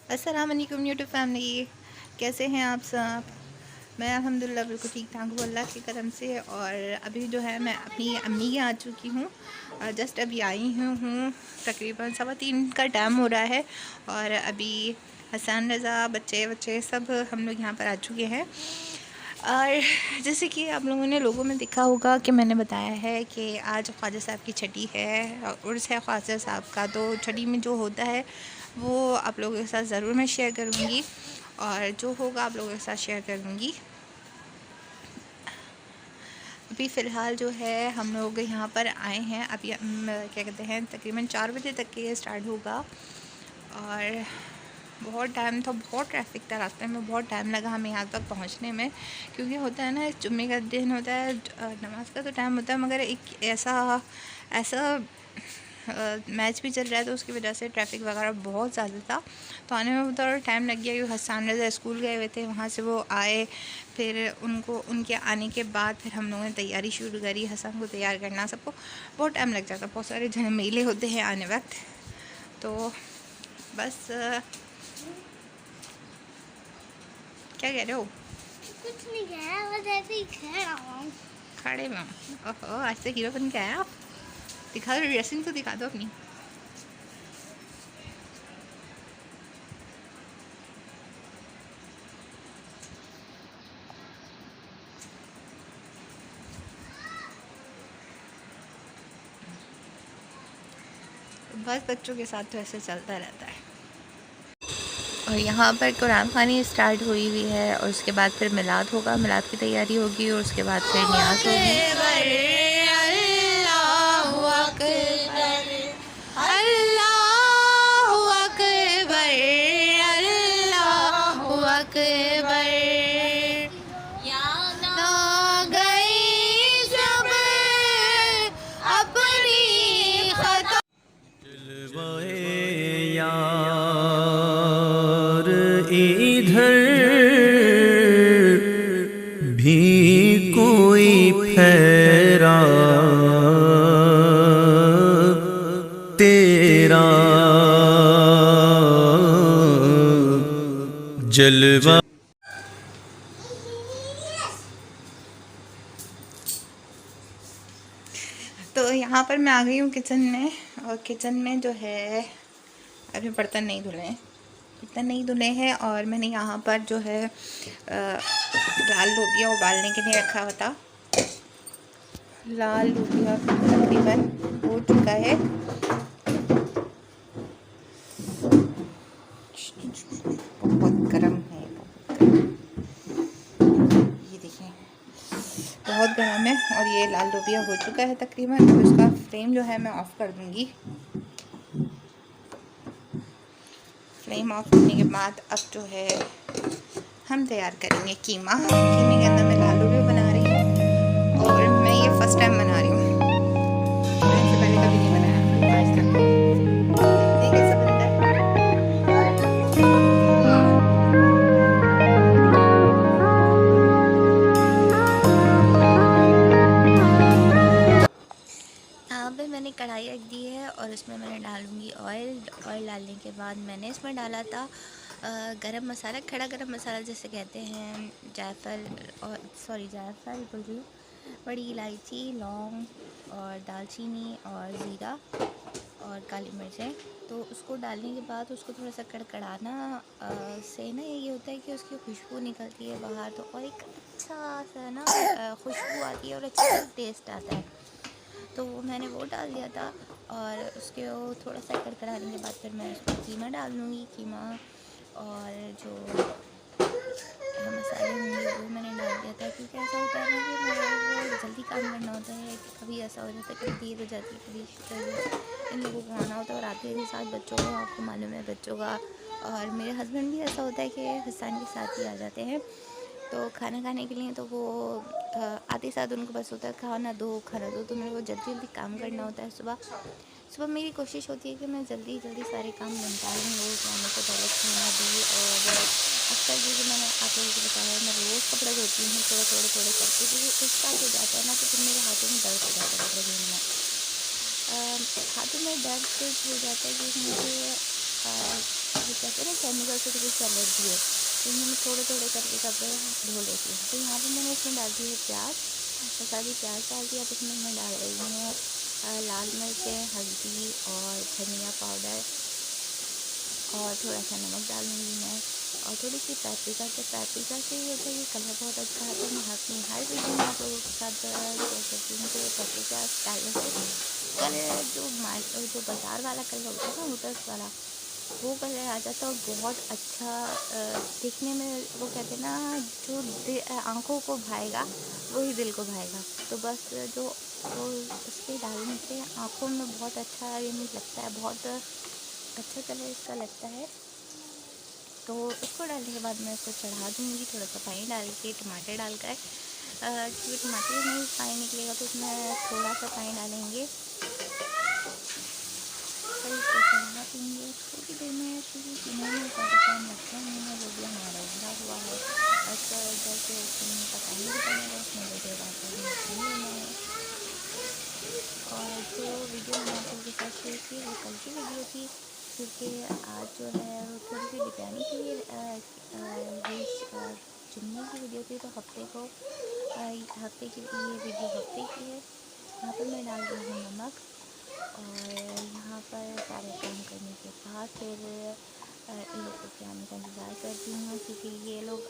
अस्सलाम वालेकुम YouTube family, कैसे हैं आप सब। मैं अल्हम्दुलिल्लाह बिल्कुल ठीक ठाक हूँ अल्लाह के करम से। और अभी जो है मैं अपनी अम्मी के आ चुकी हूँ और जस्ट अभी आई हूँ तकरीबन 3:15 का टाइम हो रहा है। और अभी हसन रज़ा बच्चे बच्चे सब हम लोग यहाँ पर आ चुके हैं। और जैसे कि आप लोगों ने लोगों में देखा होगा कि मैंने बताया है कि आज ख्वाजा साहब की छठी है, उर्स है ख्वाजा साहब का। तो छठी में जो होता है वो आप लोगों के साथ ज़रूर मैं शेयर करूँगी और जो होगा आप लोगों के साथ शेयर करूँगी। अभी फ़िलहाल जो है हम लोग यहाँ पर आए हैं। अभी क्या कहते हैं तकरीबन 4 बजे तक के ये स्टार्ट होगा। और बहुत टाइम था, बहुत ट्रैफिक था रास्ते में, बहुत टाइम लगा हमें यहाँ तक पहुँचने में। क्योंकि होता है ना, जुम्मे का दिन होता है, नमाज का तो टाइम होता है, मगर एक ऐसा ऐसा मैच भी चल रहा है तो उसकी वजह से ट्रैफिक वगैरह बहुत ज़्यादा था। तो आने में थोड़ा टाइम लग गया क्योंकि हसन रज़ा स्कूल गए हुए थे, वहाँ से वो आए। फिर उनके आने के बाद फिर हम लोगों ने तैयारी शुरू करी, हसन को तैयार करना, सबको बहुत टाइम लग जाता, बहुत सारे झमेले होते हैं आने वक्त। तो बस क्या कह रहे हो? कुछ नहीं कह रहा, बस ऐसे ही कह रहा हूँ। खड़े में ओहो, आज से हीरो बन के आया आप। दिखा दो ड्रेसिंग, तो दिखा दो अपनी। बस बच्चों के साथ तो ऐसे चलता रहता है। और यहाँ पर कुरान ख़वानी स्टार्ट हुई है और उसके बाद फिर मिलाद होगा, मिलाद की तैयारी होगी और उसके बाद फिर न्याज़ होगी। यार इधर भी कोई ठहरा तेरा जलवा। तो यहाँ पर मैं आ गई हूँ किचन में। और किचन में जो है अभी बर्तन नहीं धुले हैं और मैंने यहाँ पर जो है लाल लोबिया उबालने के लिए रखा हुआ था। लाल लोबिया तकरीबन हो चुका है। बहुत गर्म है, बहुत गर्म। ये देखिए बहुत गर्म है। और ये लाल लोबिया हो चुका है तकरीबन। तो इसका फ्लेम जो है मैं ऑफ़ कर दूँगी। फ्लेम ऑफ करने के बाद अब जो है हम तैयार करेंगे कीमा। कीमे के अंदर मैं लाल लोबिया बना रही हूँ और मैं ये फ़र्स्ट टाइम बना रही हूँ, मैंने इससे पहले कभी नहीं बनाया आज तक। देखिए कैसा बनता है। यहाँ पे मैंने कढ़ाई रख दी है और इसमें मैंने डालूँगी ऑयल। ऑयल डालने के बाद मैंने इसमें डाला था गरम मसाला, खड़ा गरम मसाला जिसे कहते हैं, जायफल और जायफल बोल रही हूँ, बड़ी इलायची, लौंग और दालचीनी और ज़ीरा और काली मिर्चें। तो उसको डालने के बाद उसको थोड़ा सा कड़कड़ाना से ना ये होता है कि उसकी खुशबू निकलती है बाहर, तो और एक अच्छा सा ना खुशबू आती है और अच्छा टेस्ट आता है। तो मैंने वो डाल दिया था और उसके वो थोड़ा सा कड़कड़ाने के बाद फिर मैं उसमें कीमा डाल दूँगी। कीमा और जो मसाले होंगे वो मैंने डाल दिया था। क्योंकि ऐसा होता है ना कि मेरे को जल्दी काम करना होता है, कभी ऐसा हो जाता है, कभी देर हो जाती है, कभी इन लोगों को आना होता है और आते के साथ बच्चों को, आपको मालूम है बच्चों का। और मेरे हस्बैंड भी ऐसा होता है कि हसन के साथ ही आ जाते हैं तो खाना खाने के लिए। तो वो आते साथ उनको बस होता है खाना दो खाना दो। तो मेरे को जल्दी जल्दी काम करना होता है। सुबह मेरी कोशिश होती है कि मैं जल्दी जल्दी सारे काम निपटा लूँ, रोज़ खाने को पहले खाना दी। और अक्सर जैसे मैंने आप लोगों को बताया, मैं रोज़ कपड़े धोती हूँ थोड़े थोड़े थोड़े करके, क्योंकि एक साथ हो जाता है ना तो फिर मेरे हाथों में दर्द हो जाता है कपड़े धोने में। हाथों में दर्द हो जाता है क्योंकि मुझे कहते हैं ना केमिकल से थोड़ी सी एलर्जी है, तो मैं थोड़े थोड़े करके कपड़े धो लेती हूँ। तो यहाँ पर मैंने इसमें डाल दी है प्याज, सारी प्याज डाल दिया। अब इसमें मैं डाल रही हूँ लाल मिर्चें, हल्दी और धनिया पाउडर और थोड़ा सा नमक डालूँगी मैं, और थोड़ी सी पैप्रिका से ये होता है कि कलर बहुत अच्छा आता है। मैं अपनी हर वीडियो में आप लोगों के साथ शेयर करती हूँ कि पैप्रिका डालने से कलर जो बाज़ार वाला कलर होता है ना, होटल्स वाला, वो कलर आ जाता है और बहुत अच्छा दिखने में। वो कहते हैं ना, जो आँखों को भाएगा वही दिल को भाएगा। तो बस जो उसके डालने से आँखों में बहुत अच्छा लगता है, बहुत अच्छा कलर इसका लगता है। तो इसको डालने के बाद मैं इसको चढ़ा दूँगी, थोड़ा सा पानी डाल के, टमाटर डालकर, क्योंकि टमाटर में पानी निकलेगा तो उसमें थोड़ा सा पानी डालेंगे, फिर इसको चढ़ा देंगे थोड़ी देर में, क्योंकि पीने में ज़्यादा टाइम लगता नहीं है। वो भी हमारा उबला हुआ है, इसका इधर से उसमें पकाने भी पड़ेगा, उसमें वीडियो डालकर है। और जो वीडियो मैंने आप लोगों के साथ शेयर की वो कल की वीडियो थी, क्योंकि आज जो है वो थोड़ी सी बिरयानी की ये जुम्मे की वीडियो थी, तो हफ्ते की ये वीडियो हफ्ते की है। यहाँ पर मैं डाल रही हूँ नमक, और यहाँ पर सारे काम करने के बाद फिर इन लोगों के आने का इंतज़ार करती हूँ, क्योंकि ये लोग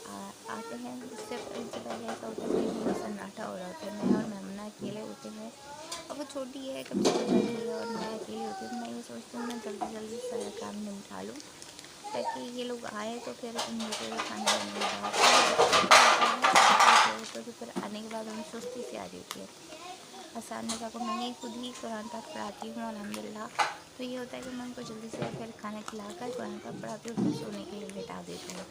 आते हैं। इससे पहले ऐसा होता है कि सन्नाटा हो रहा होता है, मैं और मेमना अकेले होते हैं, और वो छोटी है, कब चली जाती है, और मैं अकेली होती हूँ। तो मैं ये सोचती हूँ मैं जल्दी जल्दी सारा काम निपटा लूँ, ताकि ये लोग आए तो फिर इन लोगों का खाना बनने के बाद तो फिर आने के बाद हमें सुस्ती से आ रही होती है। आसान में को मैं ही खुद ही कुरान पाक पढ़ाती हूँ अल्हम्दुलिल्लाह। तो ये होता है कि मैं उनको जल्दी से फिर खाना खिलाकर कुरान पाक पढ़ाती हूँ, फिर सोने के लिए लेटा देती हूँ।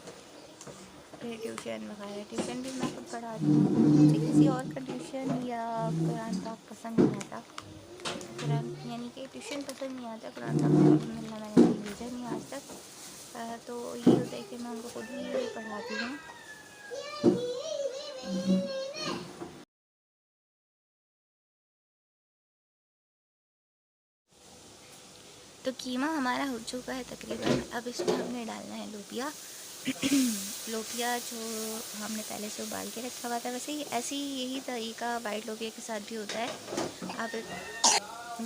फिर ट्यूशन वगैरह, ट्यूशन भी मैं खुद पढ़ाती हूँ। मुझे किसी और का ट्यूशन या कुरान पाक पसंद नहीं आता, कुरान यानी कि ट्यूशन पसंद नहीं आता, कुरान पाक अल्हम्दुलिल्लाह मैंने कहीं भेजा नहीं आज तक। तो ये होता है कि मैं उनको खुद ही पढ़ाती हूँ। तो कीमा हमारा हो चुका है तकरीबन। अब इसमें हमने डालना है लोबिया। लोबिया जो हमने पहले से उबाल के रखा हुआ था, वैसे ही ऐसे ही यही तरीका वाइट लोबिया के साथ भी होता है। आप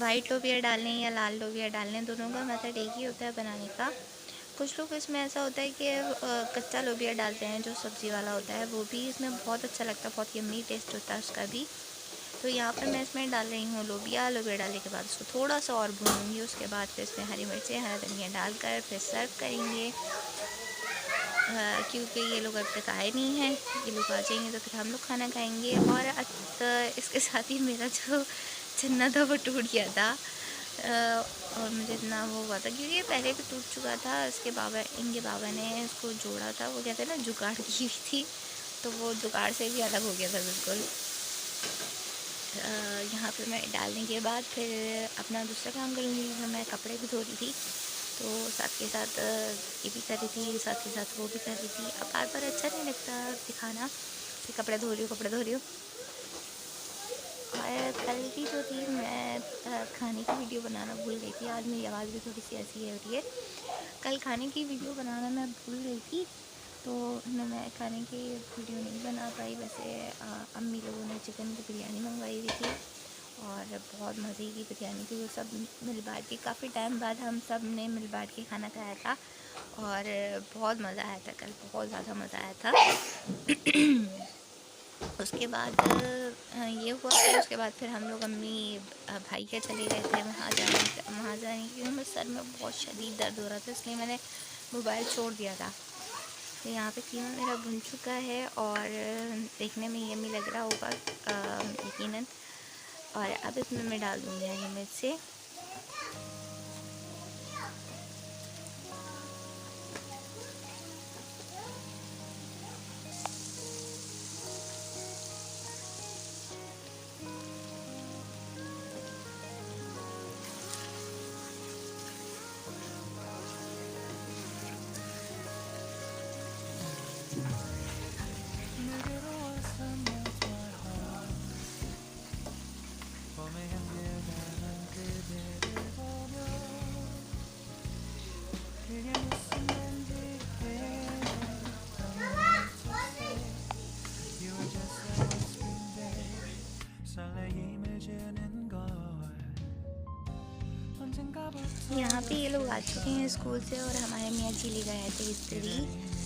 वाइट लोबिया डालें या लाल लोबिया डालें, दोनों का मेथड एक ही होता है बनाने का। कुछ लोग इसमें ऐसा होता है कि कच्चा लोबिया डालते हैं, जो सब्ज़ी वाला होता है, वो भी इसमें बहुत अच्छा लगता है, बहुत यम्मी टेस्ट होता है उसका भी। तो यहाँ पर मैं इसमें डाल रही हूँ लोबिया डालने के बाद उसको थोड़ा सा और भूनूंगी। उसके बाद फिर इसमें हरी मिर्चें, हरा धनिया डालकर फिर सर्व करेंगे। क्योंकि ये लोग अब तक आए नहीं हैं, ये लोग आ जाएंगे तो फिर हम लोग खाना खाएंगे। और इसके साथ ही मेरा जो चन्ना था वो टूट गया था, और मुझे इतना वो हुआ था, क्योंकि ये पहले भी टूट चुका था। इनके बाबा ने इसको जोड़ा था, वो कहते हैं ना जुगाड़ की हुई थी, तो वो जुगाड़ से भी अलग हो गया था बिल्कुल। यहाँ पे मैं डालने के बाद फिर अपना दूसरा काम करूँगी। मैं कपड़े भी धो रही थी, तो साथ के साथ ये भी कर रही थी, साथ के साथ वो भी कर रही थी। अब बार बार अच्छा नहीं लगता दिखाना कि कपड़े धो रही हूँ। और कल की जो थी, मैं खाने की वीडियो बनाना भूल गई थी। आज मेरी आवाज़ भी थोड़ी सी ऐसी है हो रही है। कल खाने की वीडियो बनाना मैं भूल गई थी, तो मैं खाने की वीडियो नहीं बना पाई। वैसे अम्मी लोगों ने चिकन की बिरयानी मंगवाई हुई थी, और बहुत मज़े की बिरयानी थी। वो सब मिल बांट के, काफ़ी टाइम बाद हम सब ने मिल बांट के खाना खाया था, और बहुत मज़ा आया था कल, बहुत ज़्यादा मज़ा आया था। उसके बाद ये हुआ, फिर उसके बाद फिर हम लोग अम्मी भाई के चले गए थे वहाँ जाने क्योंकि मेरे सर में बहुत शदीद दर्द हो रहा था, इसलिए मैंने मोबाइल छोड़ दिया था। तो यहाँ पे कीमा मेरा भुन चुका है, और देखने में यम्मी लग रहा होगा यकीनन। और अब इसमें मैं डाल दूँगी हरी मिर्च। पे ये लोग आ चुके हैं स्कूल से और हमारे मियाँ जी ले गए थे इस्त्री,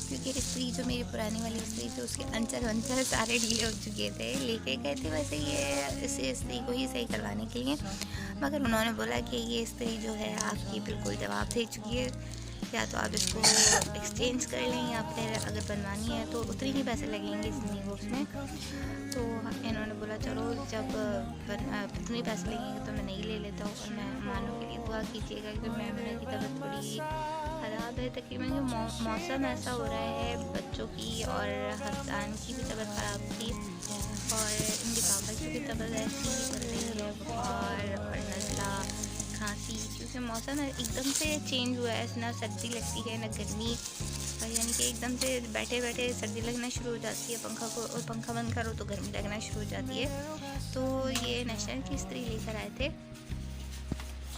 क्योंकि इस्त्री जो मेरी पुरानी वाली इस्त्री थी उसके अंचर वंचर सारे ढीले हो चुके थे। लेके गए थे वैसे ये इस इस्त्री को ही सही करवाने के लिए, मगर उन्होंने बोला कि ये इस्त्री जो है आपकी बिल्कुल जवाब दे चुकी है, या तो आप इसको एक्सचेंज कर लें या फिर अगर बनवानी है तो उतने ही पैसे लगेंगे इस न्यू बॉक्स में। तो इन्होंने बोला चलो जब उतने पैसे लगेंगे तो मैं नहीं ले लेता हूँ। और मैं मानो के लिए दुआ कीजिएगा कि मेरी तबीयत थोड़ी ख़राब है, तकरीबन मौसम ऐसा हो रहा है, बच्चों की और हसन की भी तबीयत ख़राब थी और इनके पापा की भी तबीयत ऐसी ही चल रही है, बुखार और नज़ला खांसी, क्योंकि मौसम एकदम से चेंज हुआ है, ना सर्दी लगती है ना गर्मी, यानी कि एकदम से बैठे बैठे सर्दी लगना शुरू हो जाती है, पंखा बंद करो तो गर्मी लगना शुरू हो जाती है। तो ये नेशनल की इस्त्री लेकर आए थे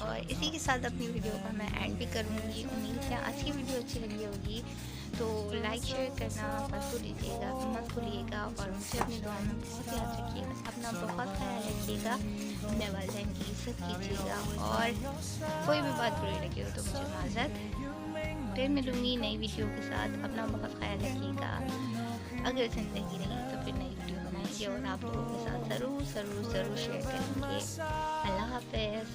और इसी के साथ अपनी वीडियो का मैं एंड भी करूँगी। उम्मीद है आज की वीडियो अच्छी लगी होगी, तो लाइक शेयर करना मत भूलिएगा और मुझे अपनी दुआ में बहुत याद रखिएगा। अपना बहुत ख्याल रखिएगा, अपने वालिदैन की इज़्ज़त कीजिएगा और कोई भी बात बुरी लगी हो तो मुझे माज़रत। फिर मिलूँगी नई वीडियो के साथ, अपना बहुत ख्याल रखिएगा। अगर ज़िंदगी रही तो फिर नई वीडियो बनाएंगे और आप लोगों के साथ ज़रूर शेयर करेंगे। अल्लाह हाफ़िज़।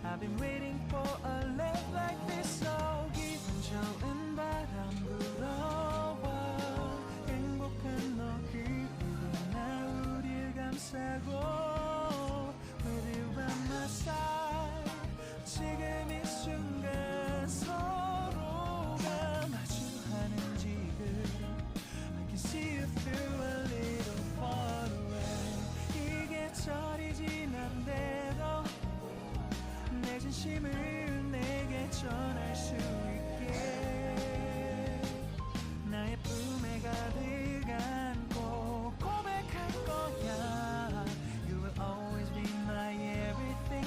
I've been waiting for a love like this, so 기분 좋은 바람 불어와 행복한 너 그리고 나 우릴 감싸고 With you by my side 지금 이 순간 서로가 마주하는 지금 I can see you through a little far away 이게 저리진 않대도 내 진심을 내게 전할 수 있게 나의 품에 가득